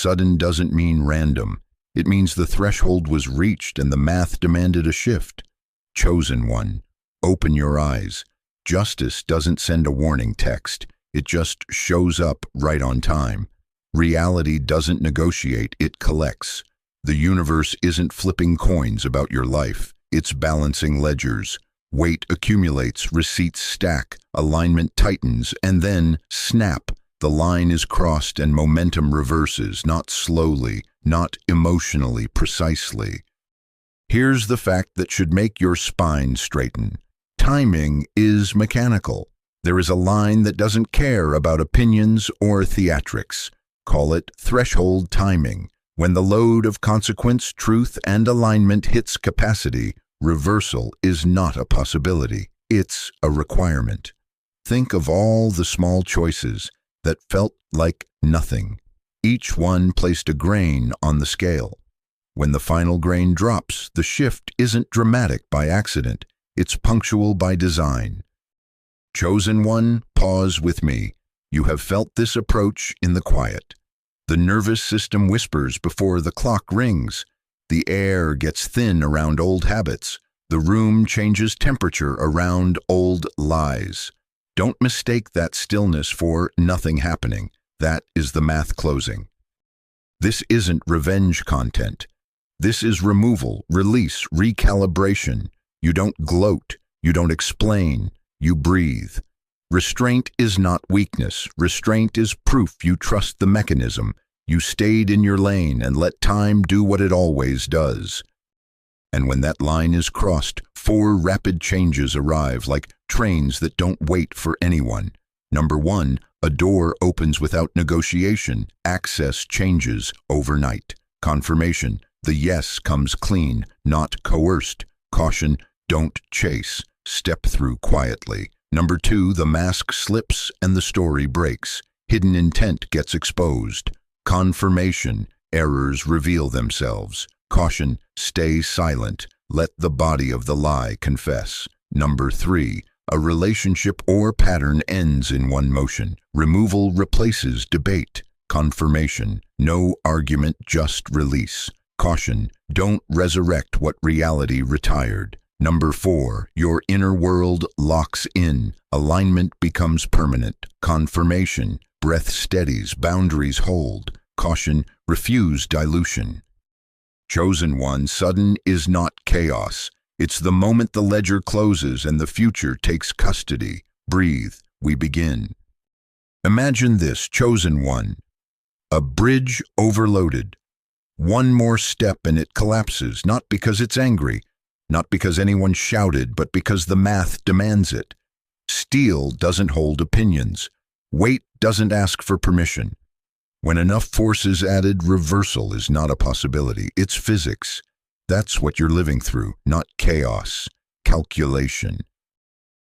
Sudden doesn't mean random. It means the threshold was reached and the math demanded a shift. Chosen one, open your eyes. Justice doesn't send a warning text. It just shows up right on time. Reality doesn't negotiate, it collects. The universe isn't flipping coins about your life. It's balancing ledgers. Weight accumulates, receipts stack, alignment tightens, and then, snap, the line is crossed and momentum reverses, not slowly, not emotionally, precisely. Here's the fact that should make your spine straighten. Timing is mechanical. There is a line that doesn't care about opinions or theatrics. Call it threshold timing. When the load of consequence, truth, and alignment hits capacity, reversal is not a possibility. It's a requirement. Think of all the small choices that felt like nothing. Each one placed a grain on the scale. When the final grain drops, the shift isn't dramatic by accident. It's punctual by design. Chosen one, pause with me. You have felt this approach in the quiet. The nervous system whispers before the clock rings. The air gets thin around old habits. The room changes temperature around old lies. Don't mistake that stillness for nothing happening. That is the math closing. This isn't revenge content. This is removal, release, recalibration. You don't gloat. You don't explain. You breathe. Restraint is not weakness. Restraint is proof you trust the mechanism. You stayed in your lane and let time do what it always does. And when that line is crossed, 4 rapid changes arrive like trains that don't wait for anyone. Number 1, a door opens without negotiation. Access changes overnight. Confirmation, the yes comes clean, not coerced. Caution, don't chase. Step through quietly. Number 2, the mask slips and the story breaks. Hidden intent gets exposed. Confirmation, errors reveal themselves. Caution, stay silent. Let the body of the lie confess. Number 3, a relationship or pattern ends in one motion. Removal replaces debate. Confirmation, no argument, just release. Caution, don't resurrect what reality retired. Number 4, your inner world locks in. Alignment becomes permanent. Confirmation, breath steadies, boundaries hold. Caution, refuse dilution. Chosen one, sudden is not chaos. It's the moment the ledger closes and the future takes custody. Breathe, we begin. Imagine this, chosen one. A bridge overloaded. One more step and it collapses, not because it's angry, not because anyone shouted, but because the math demands it. Steel doesn't hold opinions. Weight doesn't ask for permission. When enough force is added, reversal is not a possibility. It's physics. That's what you're living through, not chaos. Calculation.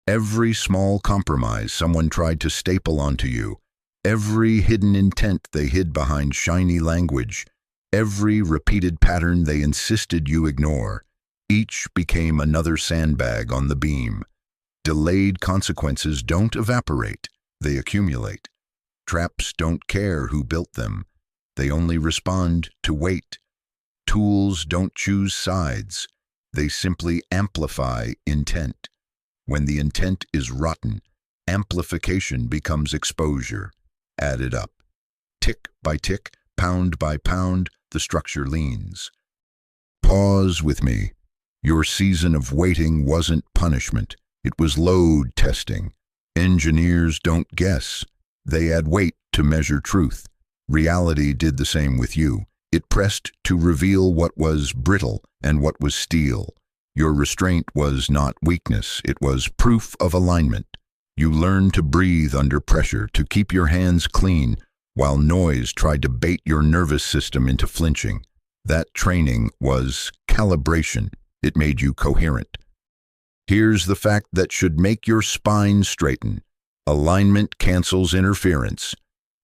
Every small compromise someone tried to staple onto you, every hidden intent they hid behind shiny language, every repeated pattern they insisted you ignore, each became another sandbag on the beam. Delayed consequences don't evaporate, they accumulate. Traps don't care who built them. They only respond to weight. Tools don't choose sides. They simply amplify intent. When the intent is rotten, amplification becomes exposure. Added up. Tick by tick, pound by pound, the structure leans. Pause with me. Your season of waiting wasn't punishment. It was load testing. Engineers don't guess. They add weight to measure truth. Reality did the same with you. It pressed to reveal what was brittle and what was steel. Your restraint was not weakness, it was proof of alignment. You learned to breathe under pressure, to keep your hands clean, while noise tried to bait your nervous system into flinching. That training was calibration. It made you coherent. Here's the fact that should make your spine straighten. Alignment cancels interference.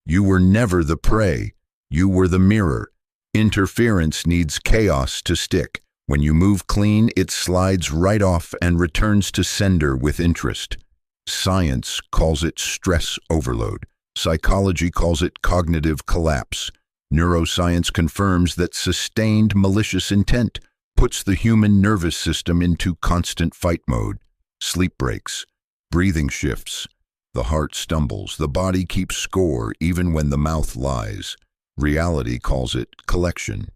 You were never the prey. You were the mirror. Interference needs chaos to stick. When you move clean, it slides right off and returns to sender with interest. Science calls it stress overload. Psychology calls it cognitive collapse. Neuroscience confirms that sustained malicious intent puts the human nervous system into constant fight mode. Sleep breaks, breathing shifts, the heart stumbles, the body keeps score even when the mouth lies. Reality calls it collection.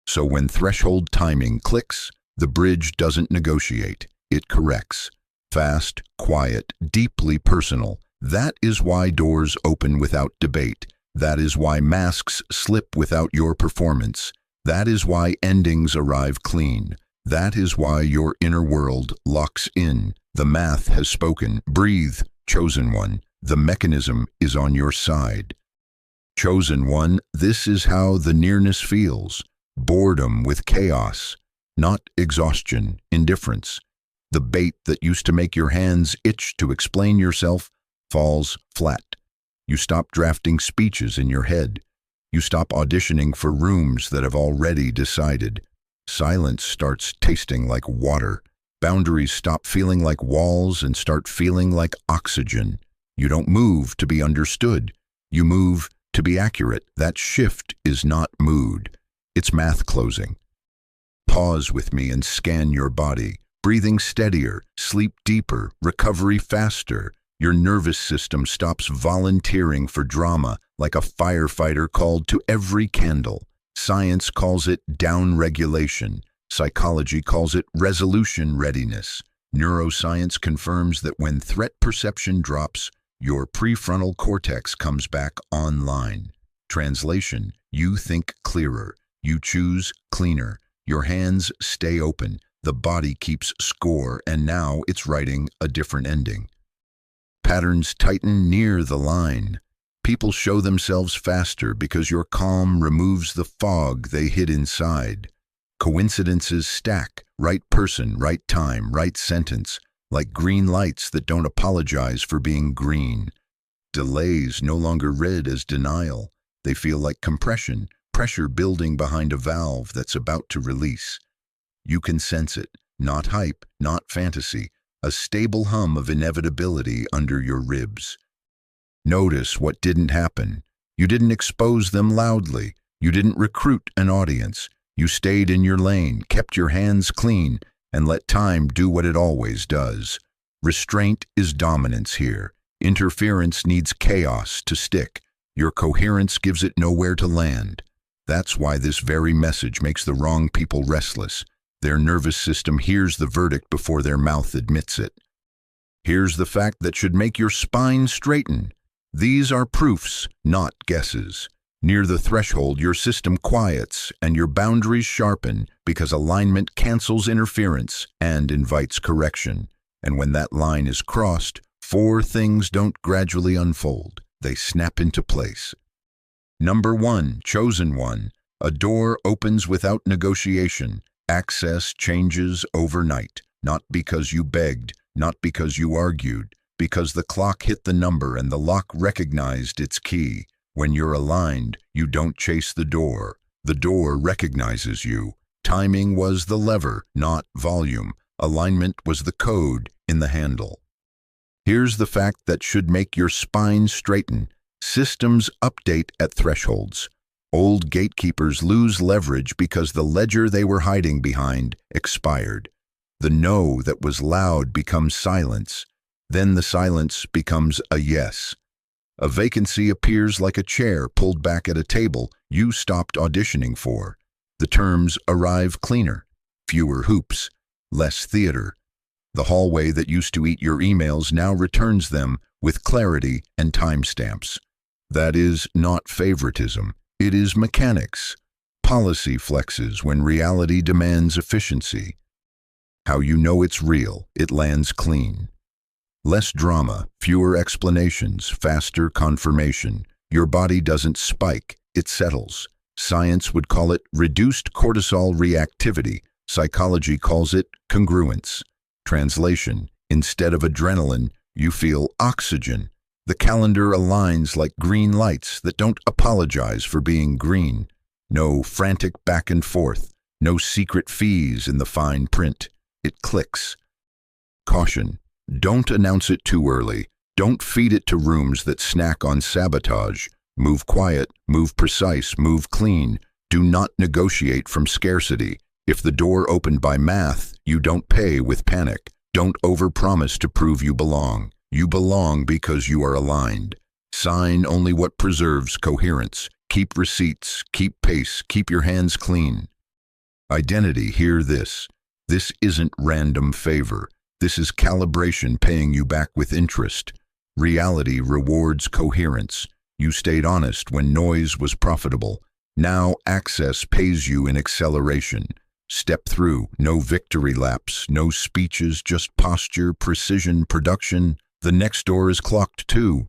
So when threshold timing clicks, the bridge doesn't negotiate, it corrects. Fast, quiet, deeply personal. That is why doors open without debate. That is why masks slip without your performance. That is why endings arrive clean. That is why your inner world locks in. The math has spoken. Breathe, chosen one. The mechanism is on your side. Chosen one, this is how the nearness feels. Boredom with chaos, not exhaustion, indifference. The bait that used to make your hands itch to explain yourself falls flat. You stop drafting speeches in your head. You stop auditioning for rooms that have already decided. Silence starts tasting like water. Boundaries stop feeling like walls and start feeling like oxygen. You don't move to be understood. You move to be accurate. That shift is not mood. It's math closing. Pause with me and scan your body. Breathing steadier, sleep deeper, recovery faster. Your nervous system stops volunteering for drama like a firefighter called to every candle. Science calls it downregulation. Psychology calls it resolution readiness. Neuroscience confirms that when threat perception drops, your prefrontal cortex comes back online. Translation: you think clearer. You choose cleaner. Your hands stay open. The body keeps score, and now it's writing a different ending. Patterns tighten near the line. People show themselves faster because your calm removes the fog they hid inside. Coincidences stack. Right person, right time, right sentence, like green lights that don't apologize for being green. Delays no longer read as denial. They feel like compression, pressure building behind a valve that's about to release. You can sense it, not hype, not fantasy, a stable hum of inevitability under your ribs. Notice what didn't happen. You didn't expose them loudly. You didn't recruit an audience. You stayed in your lane, kept your hands clean, and let time do what it always does. Restraint is dominance here. Interference needs chaos to stick. Your coherence gives it nowhere to land. That's why this very message makes the wrong people restless. Their nervous system hears the verdict before their mouth admits it. Here's the fact that should make your spine straighten. These are proofs, not guesses. Near the threshold, your system quiets and your boundaries sharpen because alignment cancels interference and invites correction. And when that line is crossed, four things don't gradually unfold. They snap into place. Number 1, chosen one. A door opens without negotiation. Access changes overnight, not because you begged, not because you argued, because the clock hit the number and the lock recognized its key. When you're aligned, you don't chase the door. The door recognizes you. Timing was the lever, not volume. Alignment was the code in the handle. Here's the fact that should make your spine straighten. Systems update at thresholds. Old gatekeepers lose leverage because the ledger they were hiding behind expired. The no that was loud becomes silence. Then the silence becomes a yes. A vacancy appears like a chair pulled back at a table you stopped auditioning for. The terms arrive cleaner, fewer hoops, less theater. The hallway that used to eat your emails now returns them with clarity and timestamps. That is not favoritism. It is mechanics. Policy flexes when reality demands efficiency. How you know it's real, it lands clean. Less drama, fewer explanations, faster confirmation. Your body doesn't spike, it settles. Science would call it reduced cortisol reactivity. Psychology calls it congruence. Translation: instead of adrenaline, you feel oxygen. The calendar aligns like green lights that don't apologize for being green. No frantic back and forth, no secret fees in the fine print. It clicks. Caution: don't announce it too early. Don't feed it to rooms that snack on sabotage. Move quiet, move precise, move clean. Do not negotiate from scarcity. If the door opened by math, you don't pay with panic. Don't overpromise to prove you belong. You belong because you are aligned. Sign only what preserves coherence. Keep receipts, keep pace, keep your hands clean. Identity, hear this. This isn't random favor. This is calibration paying you back with interest. Reality rewards coherence. You stayed honest when noise was profitable. Now access pays you in acceleration. Step through, no victory laps, no speeches, just posture, precision, production. The next door is clocked too.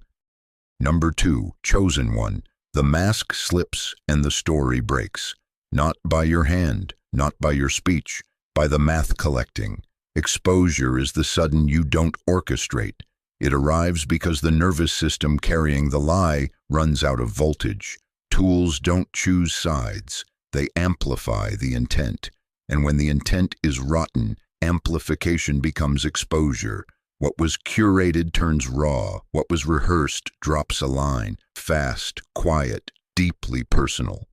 Number 2, chosen one. The mask slips and the story breaks. Not by your hand, not by your speech, by the math collecting. Exposure is the sudden you don't orchestrate. It arrives because the nervous system carrying the lie runs out of voltage. Tools don't choose sides. They amplify the intent. And when the intent is rotten, amplification becomes exposure. What was curated turns raw. What was rehearsed drops a line. Fast, quiet, deeply personal.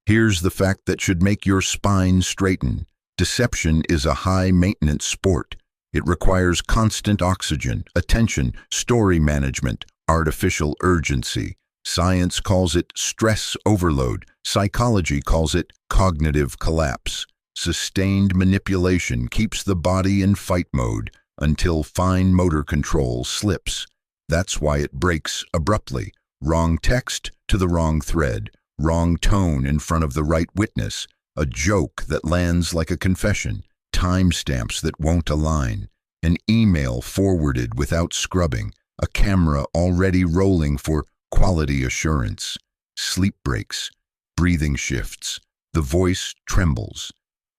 Here's the fact that should make your spine straighten. Deception is a high-maintenance sport. It requires constant oxygen, attention, story management, artificial urgency. Science calls it stress overload. Psychology calls it cognitive collapse. Sustained manipulation keeps the body in fight mode until fine motor control slips. That's why it breaks abruptly. Wrong text to the wrong thread. Wrong tone in front of the right witness. A joke that lands like a confession. Timestamps that won't align. An email forwarded without scrubbing. A camera already rolling for quality assurance. Sleep breaks. Breathing shifts. The voice trembles.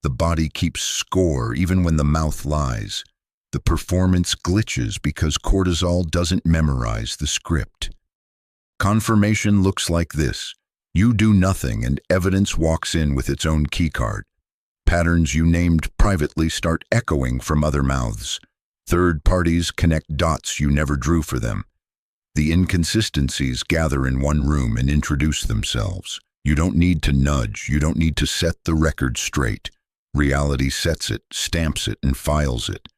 The body keeps score even when the mouth lies. The performance glitches because cortisol doesn't memorize the script. Confirmation looks like this. You do nothing and evidence walks in with its own keycard. Patterns you named privately start echoing from other mouths. Third parties connect dots you never drew for them. The inconsistencies gather in one room and introduce themselves. You don't need to nudge. You don't need to set the record straight. Reality sets it, stamps it, and files it.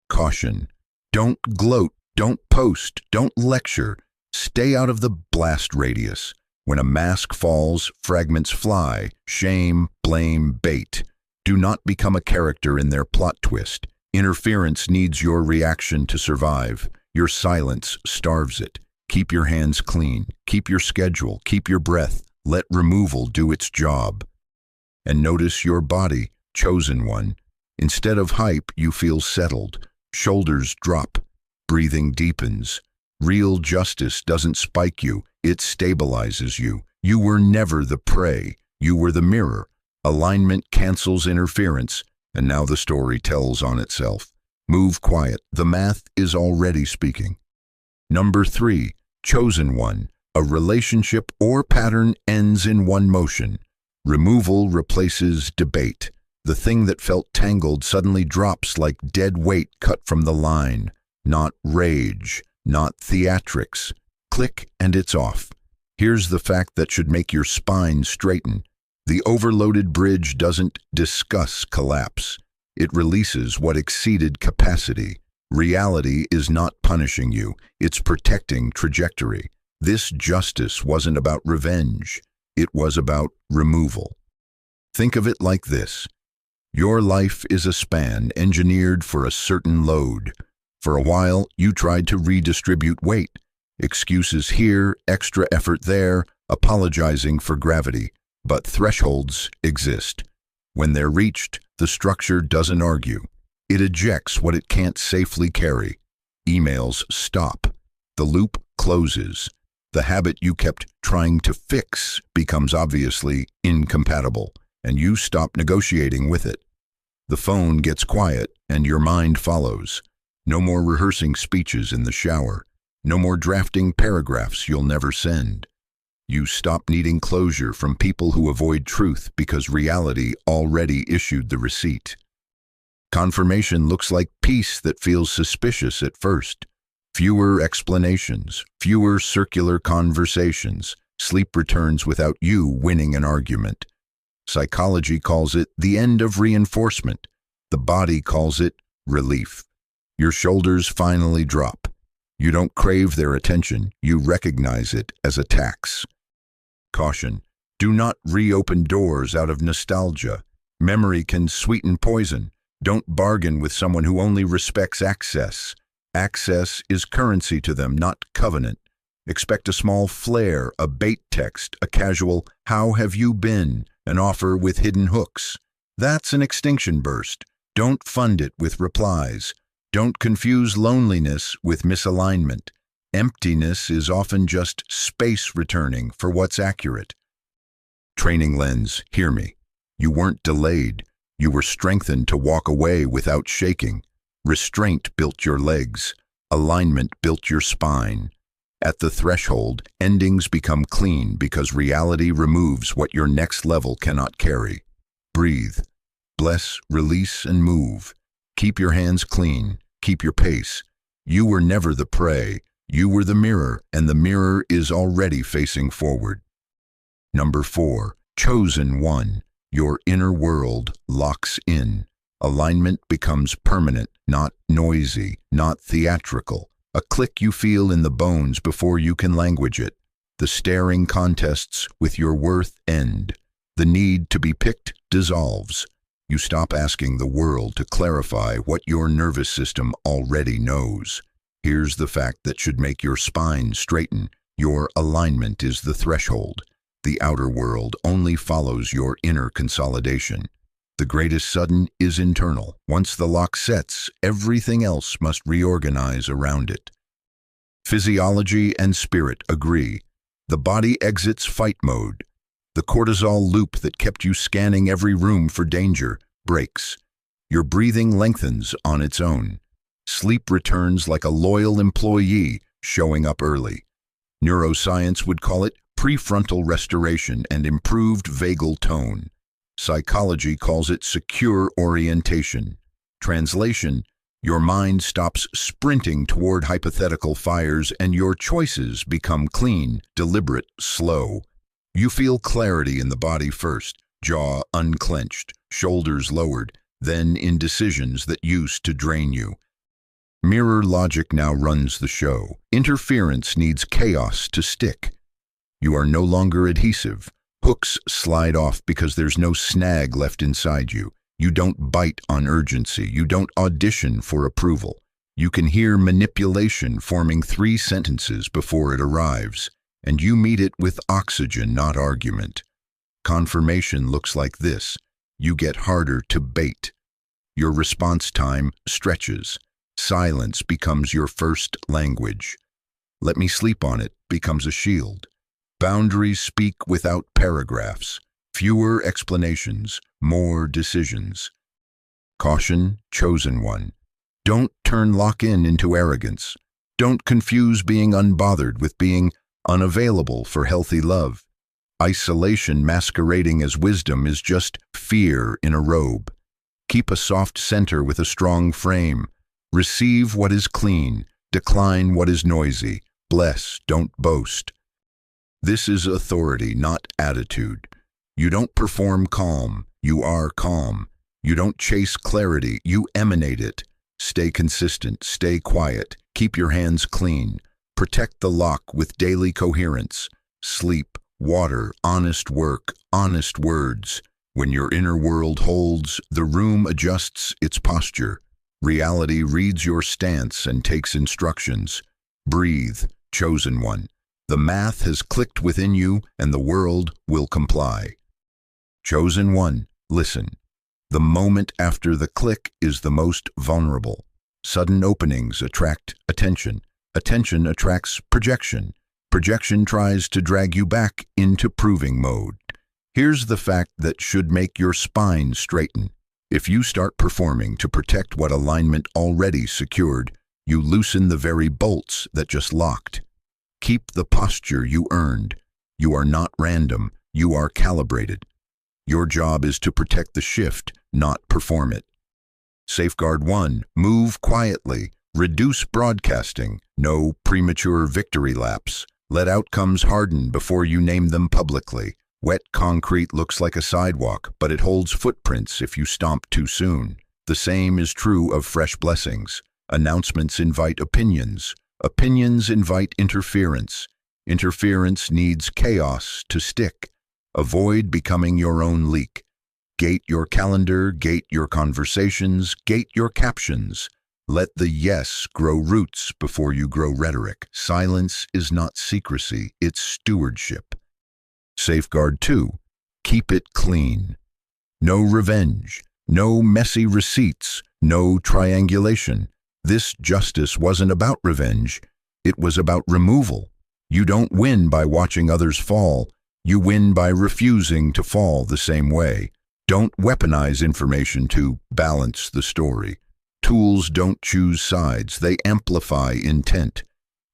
Caution. Don't gloat. Don't post. Don't lecture. Stay out of the blast radius. When a mask falls, fragments fly. Shame, blame, bait. Do not become a character in their plot twist. Interference needs your reaction to survive. Your silence starves it. Keep your hands clean. Keep your schedule. Keep your breath. Let removal do its job. And notice your body, chosen one. Instead of hype, you feel settled. Shoulders drop. Breathing deepens. Real justice doesn't spike you. It stabilizes you. You were never the prey. You were the mirror. Alignment cancels interference, and now the story tells on itself. Move quiet. The math is already speaking. Number 3, chosen one. A relationship or pattern ends in one motion. Removal replaces debate. The thing that felt tangled suddenly drops like dead weight cut from the line. Not rage, not theatrics. Click and it's off. Here's the fact that should make your spine straighten. The overloaded bridge doesn't discuss collapse. It releases what exceeded capacity. Reality is not punishing you. It's protecting trajectory. This justice wasn't about revenge. It was about removal. Think of it like this. Your life is a span engineered for a certain load. For a while, you tried to redistribute weight. Excuses here, extra effort there, apologizing for gravity. But thresholds exist. When they're reached, the structure doesn't argue. It ejects what it can't safely carry. Emails stop. The loop closes. The habit you kept trying to fix becomes obviously incompatible, and you stop negotiating with it. The phone gets quiet, and your mind follows. No more rehearsing speeches in the shower. No more drafting paragraphs you'll never send. You stop needing closure from people who avoid truth because reality already issued the receipt. Confirmation looks like peace that feels suspicious at first. Fewer explanations, fewer circular conversations. Sleep returns without you winning an argument. Psychology calls it the end of reinforcement. The body calls it relief. Your shoulders finally drop. You don't crave their attention, you recognize it as a tax. Caution: do not reopen doors out of nostalgia. Memory can sweeten poison. Don't bargain with someone who only respects access. Access is currency to them, not covenant. Expect a small flare, a bait text, a casual "how have you been?" an offer with hidden hooks. That's an extinction burst. Don't fund it with replies. Don't confuse loneliness with misalignment. Emptiness is often just space returning for what's accurate. Training lens, hear me. You weren't delayed. You were strengthened to walk away without shaking. Restraint built your legs. Alignment built your spine. At the threshold, endings become clean because reality removes what your next level cannot carry. Breathe. Bless, release, and move. Keep your hands clean. Keep your pace. You were never the prey. You were the mirror, and the mirror is already facing forward. Number 4. Chosen one. Your inner world locks in. Alignment becomes permanent, not noisy, not theatrical. A click you feel in the bones before you can language it. The staring contests with your worth end. The need to be picked dissolves. You stop asking the world to clarify what your nervous system already knows. Here's the fact that should make your spine straighten. Your alignment is the threshold. The outer world only follows your inner consolidation. The greatest sudden is internal. Once the lock sets, everything else must reorganize around it. Physiology and spirit agree. The body exits fight mode. The cortisol loop that kept you scanning every room for danger breaks. Your breathing lengthens on its own. Sleep returns like a loyal employee showing up early. Neuroscience would call it prefrontal restoration and improved vagal tone. Psychology calls it secure orientation. Translation: your mind stops sprinting toward hypothetical fires and your choices become clean, deliberate, slow. You feel clarity in the body first, jaw unclenched, shoulders lowered, then in decisions that used to drain you. Mirror logic now runs the show. Interference needs chaos to stick. You are no longer adhesive. Hooks slide off because there's no snag left inside you. You don't bite on urgency. You don't audition for approval. You can hear manipulation forming 3 sentences before it arrives, and you meet it with oxygen, not argument. Confirmation looks like this. You get harder to bait. Your response time stretches. Silence becomes your first language. Let me sleep on it becomes a shield. Boundaries speak without paragraphs. Fewer explanations, more decisions. Caution, chosen one. Don't turn lock-in into arrogance. Don't confuse being unbothered with being unavailable for healthy love. Isolation masquerading as wisdom is just fear in a robe. Keep a soft center with a strong frame. Receive what is clean. Decline what is noisy. Bless, don't boast. This is authority, not attitude. You don't perform calm, you are calm. You don't chase clarity, you emanate it. Stay consistent, stay quiet, keep your hands clean. Protect the lock with daily coherence. Sleep, water, honest work, honest words. When your inner world holds, the room adjusts its posture. Reality reads your stance and takes instructions. Breathe, chosen one. The math has clicked within you, and the world will comply. Chosen one, listen. The moment after the click is the most vulnerable. Sudden openings attract attention. Attention attracts projection. Projection tries to drag you back into proving mode. Here's the fact that should make your spine straighten. If you start performing to protect what alignment already secured, you loosen the very bolts that just locked. Keep the posture you earned. You are not random, you are calibrated. Your job is to protect the shift, not perform it. Safeguard 1. Move quietly. Reduce broadcasting. No premature victory laps. Let outcomes harden before you name them publicly. Wet concrete looks like a sidewalk, but it holds footprints if you stomp too soon. The same is true of fresh blessings. Announcements invite opinions. Opinions invite interference. Interference needs chaos to stick. Avoid becoming your own leak. Gate your calendar, gate your conversations, gate your captions. Let the yes grow roots before you grow rhetoric. Silence is not secrecy, it's stewardship. Safeguard 2. Keep it clean. No revenge, no messy receipts, no triangulation. This justice wasn't about revenge, it was about removal. You don't win by watching others fall, you win by refusing to fall the same way. Don't weaponize information to balance the story. Tools don't choose sides, they amplify intent.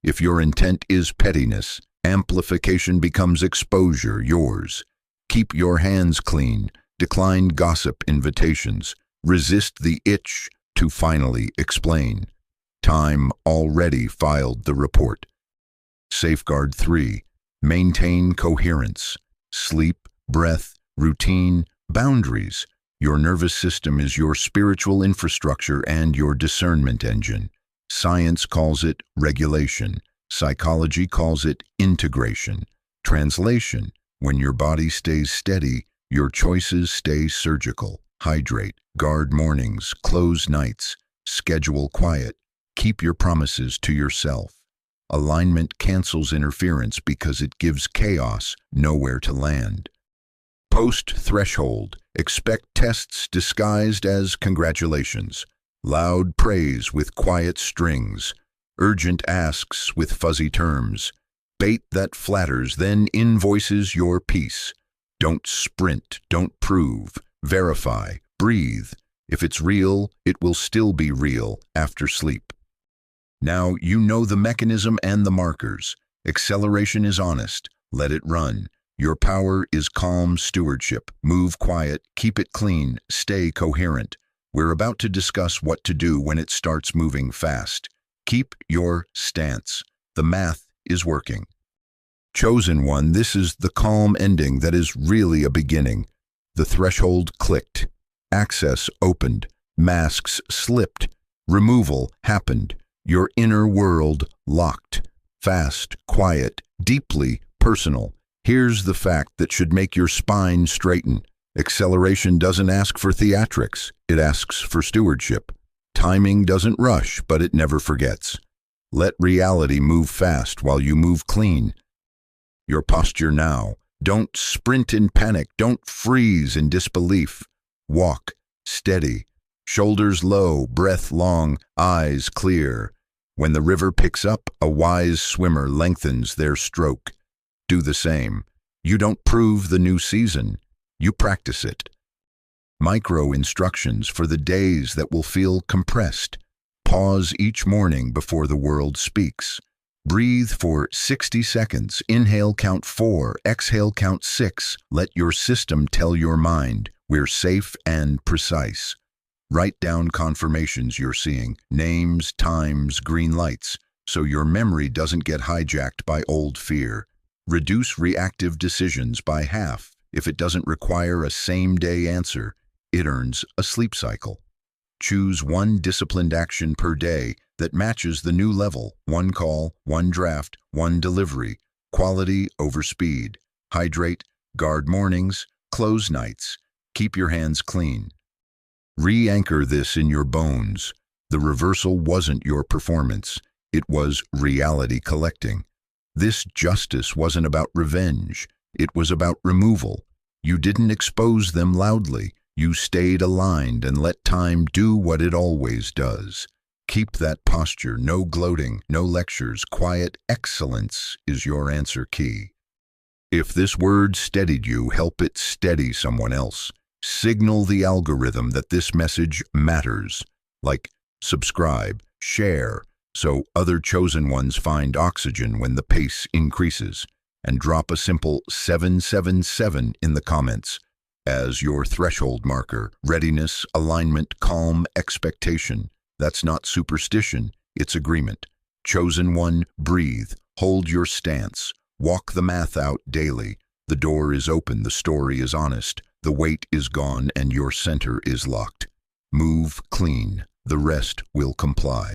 If your intent is pettiness, amplification becomes exposure, yours. Keep your hands clean, decline gossip invitations, resist the itch to finally explain. Time already filed the report. Safeguard 3. Maintain coherence. Sleep, breath, routine, boundaries. Your nervous system is your spiritual infrastructure and your discernment engine. Science calls it regulation. Psychology calls it integration. Translation: when your body stays steady, your choices stay surgical. Hydrate, guard mornings, close nights, schedule quiet, keep your promises to yourself. Alignment cancels interference because it gives chaos nowhere to land. Post-threshold, expect tests disguised as congratulations, loud praise with quiet strings, urgent asks with fuzzy terms, bait that flatters, then invoices your peace. Don't sprint, don't prove, verify, breathe. If it's real, it will still be real after sleep. Now you know the mechanism and the markers. Acceleration is honest, let it run. Your power is calm stewardship. Move quiet, keep it clean, stay coherent. We're about to discuss what to do when it starts moving fast. Keep your stance. The math is working. Chosen one, this is the calm ending that is really a beginning. The threshold clicked. Access opened. Masks slipped. Removal happened. Your inner world locked. Fast, quiet, deeply personal. Here's the fact that should make your spine straighten. Acceleration doesn't ask for theatrics, it asks for stewardship. Timing doesn't rush, but it never forgets. Let reality move fast while you move clean. Your posture now. Don't sprint in panic, don't freeze in disbelief. Walk, steady, shoulders low, breath long, eyes clear. When the river picks up, a wise swimmer lengthens their stroke. Do the same. You don't prove the new season, you practice it. Micro instructions for the days that will feel compressed. Pause each morning before the world speaks. Breathe for 60 seconds. Inhale, count 4. Exhale, count 6. Let your system tell your mind, we're safe and precise. Write down confirmations you're seeing, names, times, green lights, so your memory doesn't get hijacked by old fear. Reduce reactive decisions by half. If it doesn't require a same-day answer, it earns a sleep cycle. Choose one disciplined action per day that matches the new level. One call, one draft, one delivery. Quality over speed. Hydrate, guard mornings, close nights. Keep your hands clean. Re-anchor this in your bones. The reversal wasn't your performance. It was reality collecting. This justice wasn't about revenge. It was about removal. You didn't expose them loudly. You stayed aligned and let time do what it always does. Keep that posture, no gloating, no lectures. Quiet excellence is your answer key. If this word steadied you, help it steady someone else. Signal the algorithm that this message matters. Like subscribe, share, so other chosen ones find oxygen when the pace increases. And drop a simple 777 in the comments as your threshold marker. Readiness, alignment, calm, expectation. That's not superstition, It's agreement. Chosen one, breathe, hold your stance, walk the math out daily. The door is open, the story is honest, the weight is gone, and your center is locked. Move clean, the rest will comply.